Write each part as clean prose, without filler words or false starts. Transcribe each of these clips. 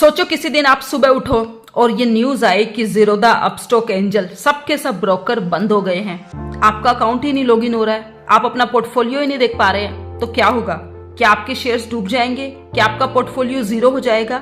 सोचो किसी दिन आप सुबह उठो और ये न्यूज आए कि ज़ीरोधा, अपस्टॉक, एंजल सबके सब ब्रोकर बंद हो गए हैं। आपका अकाउंट ही नहीं लॉगिन हो रहा है, आप अपना पोर्टफोलियो ही नहीं देख पा रहे हैं, तो क्या होगा? क्या आपके शेयर्स डूब जाएंगे? क्या आपका पोर्टफोलियो जीरो हो जाएगा?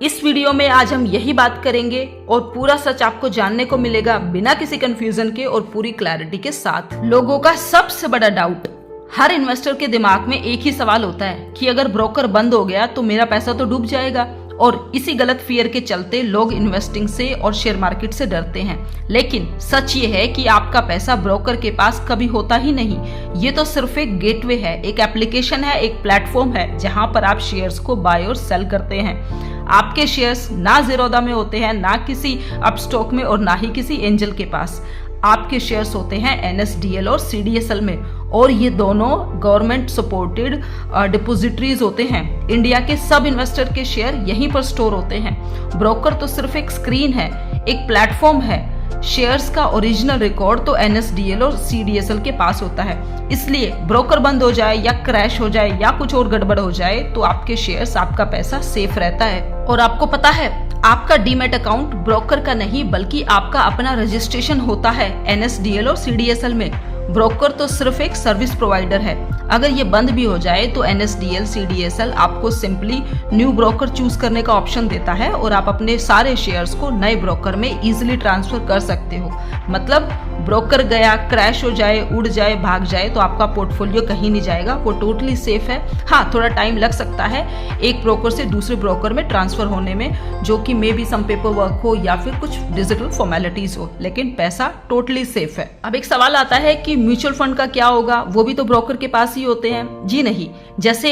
इस वीडियो में आज हम यही बात करेंगे और पूरा सच आपको जानने को मिलेगा बिना किसी कंफ्यूजन के और पूरी क्लैरिटी के साथ। लोगों का सबसे बड़ा डाउट, हर इन्वेस्टर के दिमाग में एक ही सवाल होता है कि अगर ब्रोकर बंद हो गया तो मेरा पैसा तो डूब जाएगा, और इसी गलत फियर के चलते लोग इन्वेस्टिंग से और शेयर मार्केट से डरते हैं। लेकिन सच ये है कि आपका पैसा ब्रोकर के पास कभी होता ही नहीं। ये तो सिर्फ एक गेटवे है, एक एप्लीकेशन है, एक प्लेटफॉर्म है जहां पर आप शेयर्स को बाय और सेल करते हैं। आपके शेयर्स ना ज़ीरोधा में होते हैं, ना किसी अपस्टॉक में और ना ही किसी एंजल के पास। आपके शेयर्स होते हैं NSDL और CDSL में, और ये दोनों गवर्नमेंट सपोर्टेड डिपोजिटरीज होते हैं। इंडिया के सब इन्वेस्टर के शेयर यहीं पर स्टोर होते हैं। ब्रोकर तो सिर्फ एक स्क्रीन है, एक प्लेटफॉर्म है। शेयर्स का ओरिजिनल रिकॉर्ड तो NSDL और CDSL के पास होता है। इसलिए ब्रोकर बंद हो जाए या क्रैश हो जाए या कुछ और गड़बड़ हो जाए तो आपके शेयर्स, आपका पैसा सेफ रहता है। और आपको पता है, आपका डीमैट अकाउंट ब्रोकर का नहीं बल्कि आपका अपना रजिस्ट्रेशन होता है NSDL और CDSL में। ब्रोकर तो सिर्फ एक सर्विस प्रोवाइडर है। अगर ये बंद भी हो जाए तो NSDL, CDSL आपको सिंपली न्यू ब्रोकर चूज करने का ऑप्शन देता है और आप अपने सारे शेयर्स को नए ब्रोकर में इजीली ट्रांसफर कर सकते हो। मतलब ब्रोकर गया, क्रैश हो जाए, उड़ जाए, भाग जाए तो आपका पोर्टफोलियो कहीं नहीं जाएगा, वो टोटली सेफ है। हाँ, थोड़ा टाइम लग सकता है एक ब्रोकर से दूसरे ब्रोकर में ट्रांसफर होने में, जो कि may be some paper work हो या फिर कुछ डिजिटल फॉर्मेलिटीज हो, लेकिन पैसा टोटली सेफ है। अब एक सवाल आता है कि म्यूचुअल फंड का क्या होगा? वो भी तो ब्रोकर के पास ही होते हैं। जी नहीं, जैसे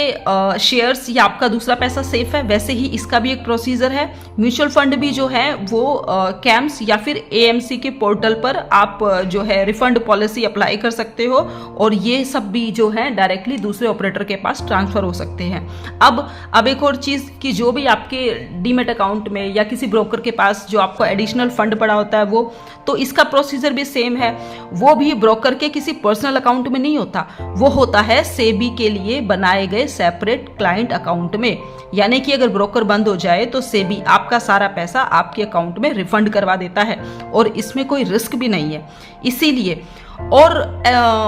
शेयर्स या आपका दूसरा पैसा सेफ है, वैसे ही इसका भी एक प्रोसीजर है। म्यूचुअल फंड भी जो है वो कैम्स या फिर AMC के पोर्टल पर आप जो है रिफंड पॉलिसी अप्लाई कर सकते हो, और ये सब भी जो है डायरेक्टली दूसरे ऑपरेटर के पास ट्रांसफर हो सकते हैं। अब एक और चीज कि जो भी आपके डीमैट अकाउंट में या किसी ब्रोकर के पास जो आपको एडिशनल फंड पड़ा होता है, वो तो इसका प्रोसीजर भी सेम है। वो भी ब्रोकर के किसी पर्सनल अकाउंट में नहीं होता, वो होता है सेबी के लिए बनाए गए सेपरेट क्लाइंट अकाउंट में। यानी कि अगर ब्रोकर बंद हो जाए तो सेबी आपका सारा पैसा आपके अकाउंट में रिफंड करवा देता है, और इसमें कोई रिस्क भी नहीं है। इसीलिए और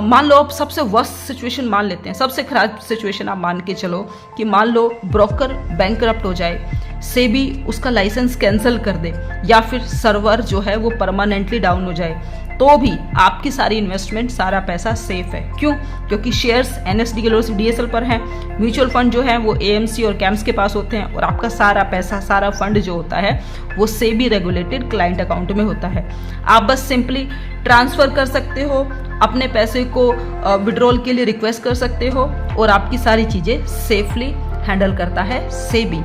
मान लो आप सबसे वर्स्ट सिचुएशन मान लेते हैं, सबसे खराब सिचुएशन आप मान के चलो कि मान लो ब्रोकर बैंकरप्ट हो जाए, सेबी उसका लाइसेंस कैंसिल कर दे, या फिर सर्वर जो है वो परमानेंटली डाउन हो जाए, तो भी आपकी सारी इन्वेस्टमेंट, सारा पैसा सेफ है। क्यों? क्योंकि शेयर्स NSDL और CDSL पर हैं, म्यूचुअल फंड जो है वो AMC और कैम्स के पास होते हैं, और आपका सारा पैसा, सारा फंड जो होता है वो सेबी रेगुलेटेड क्लाइंट अकाउंट में होता है। आप बस सिंपली ट्रांसफर कर सकते हो, अपने पैसे को विड्रॉल के लिए रिक्वेस्ट कर सकते हो, और आपकी सारी चीजें सेफली हैंडल करता है सेबी।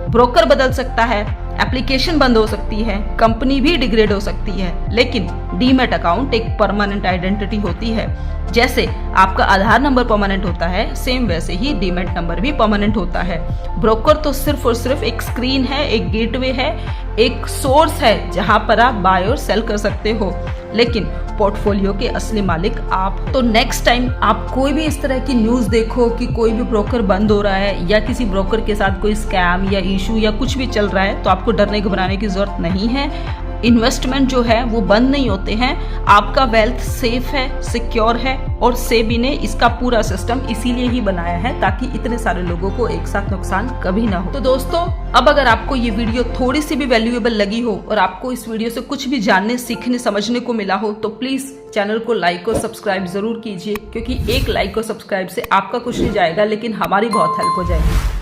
ब्रोकर बदल सकता है, एप्लीकेशन बंद हो सकती है, कंपनी भी डिग्रेड हो सकती है, लेकिन डीमैट अकाउंट एक परमानेंट आइडेंटिटी होती है। जैसे आपका आधार नंबर परमानेंट होता है, सेम वैसे ही डीमैट नंबर भी परमानेंट होता है। ब्रोकर तो सिर्फ और सिर्फ एक स्क्रीन है, एक गेटवे है, एक सोर्स है जहां पर आप बाय और सेल कर सकते हो, लेकिन पोर्टफोलियो के असली मालिक आप। तो नेक्स्ट टाइम आप कोई भी इस तरह की न्यूज़ देखो कि कोई भी ब्रोकर बंद हो रहा है या किसी ब्रोकर के साथ कोई स्कैम या इशू या कुछ भी चल रहा है, तो आपको डरने घबराने की जरूरत नहीं है। इन्वेस्टमेंट जो है वो बंद नहीं होते हैं, आपका वेल्थ सेफ है, सिक्योर है, और सेबी ने इसका पूरा सिस्टम इसीलिए ही बनाया है ताकि इतने सारे लोगों को एक साथ नुकसान कभी ना हो। तो दोस्तों, अब अगर आपको ये वीडियो थोड़ी सी भी वैल्यूएबल लगी हो और आपको इस वीडियो से कुछ भी जानने, सीखने, समझने को मिला हो, तो प्लीज चैनल को लाइक और सब्सक्राइब जरूर कीजिए, क्योंकि एक लाइक और सब्सक्राइब से आपका कुछ नहीं जाएगा लेकिन हमारी बहुत हेल्प हो जाएगी।